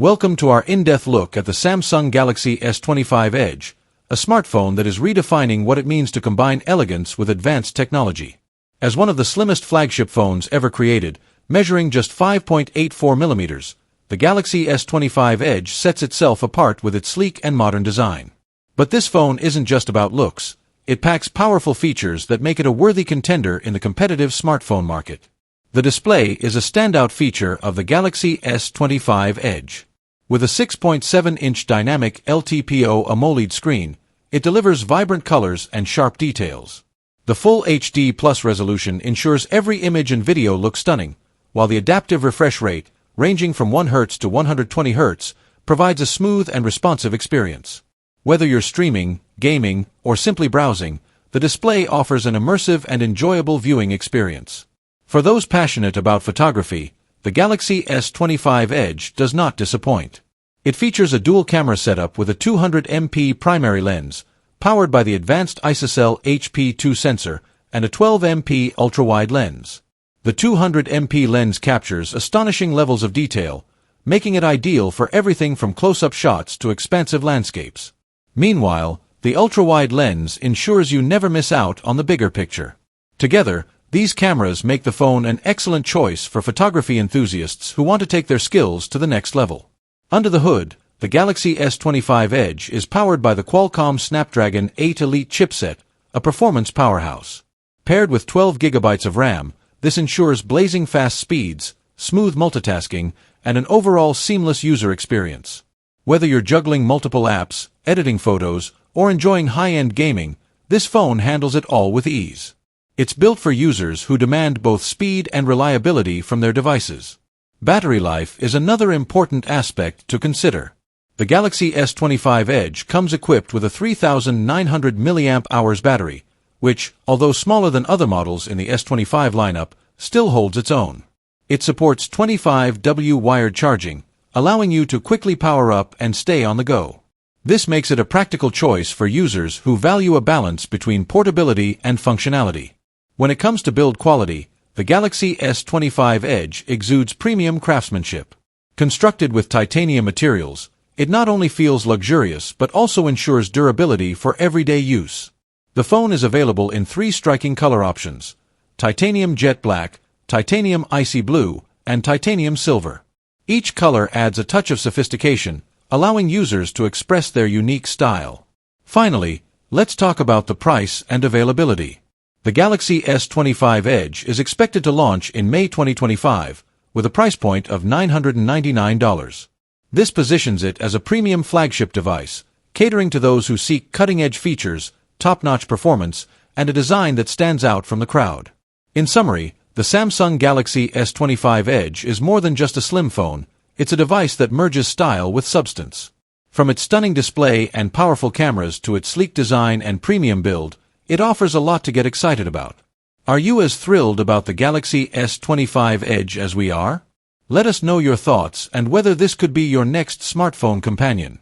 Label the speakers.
Speaker 1: Welcome to our in-depth look at the Samsung Galaxy S25 Edge, a smartphone that is redefining what it means to combine elegance with advanced technology. As one of the slimmest flagship phones ever created, measuring just 5.84 millimeters, the Galaxy S25 Edge sets itself apart with its sleek and modern design. But this phone isn't just about looks. It packs powerful features that make it a worthy contender in the competitive smartphone market. The display is a standout feature of the Galaxy S25 Edge. With a 6.7-inch Dynamic LTPO AMOLED screen, it delivers vibrant colors and sharp details. The full HD Plus resolution ensures every image and video looks stunning, while the adaptive refresh rate, ranging from 1 Hz to 120 Hz, provides a smooth and responsive experience. Whether you're streaming, gaming, or simply browsing, the display offers an immersive and enjoyable viewing experience. For those passionate about photography, the Galaxy S25 Edge does not disappoint. It features a dual-camera setup with a 200MP primary lens, powered by the advanced ISOCELL HP2 sensor, and a 12MP ultra-wide lens. The 200MP lens captures astonishing levels of detail, making it ideal for everything from close-up shots to expansive landscapes. Meanwhile, the ultra-wide lens ensures you never miss out on the bigger picture. Together, these cameras make the phone an excellent choice for photography enthusiasts who want to take their skills to the next level. Under the hood, the Galaxy S25 Edge is powered by the Qualcomm Snapdragon 8 Elite chipset, a performance powerhouse. Paired with 12 GB of RAM, this ensures blazing fast speeds, smooth multitasking, and an overall seamless user experience. Whether you're juggling multiple apps, editing photos, or enjoying high-end gaming, this phone handles it all with ease. It's built for users who demand both speed and reliability from their devices. Battery life is another important aspect to consider. The Galaxy S25 Edge comes equipped with a 3,900 mAh battery, which, although smaller than other models in the S25 lineup, still holds its own. It supports 25W wired charging, allowing you to quickly power up and stay on the go. This makes it a practical choice for users who value a balance between portability and functionality. When it comes to build quality, the Galaxy S25 Edge exudes premium craftsmanship. Constructed with titanium materials, it not only feels luxurious but also ensures durability for everyday use. The phone is available in 3 striking color options: titanium jet black, titanium icy blue, and titanium silver. Each color adds a touch of sophistication, allowing users to express their unique style. Finally, let's talk about the price and availability. The Galaxy S25 Edge is expected to launch in May 2025, with a price point of $999. This positions it as a premium flagship device, catering to those who seek cutting-edge features, top-notch performance, and a design that stands out from the crowd. In summary, the Samsung Galaxy S25 Edge is more than just a slim phone. It's a device that merges style with substance. From its stunning display and powerful cameras to its sleek design and premium build, it offers a lot to get excited about. Are you as thrilled about the Galaxy S25 Edge as we are? Let us know your thoughts and whether this could be your next smartphone companion.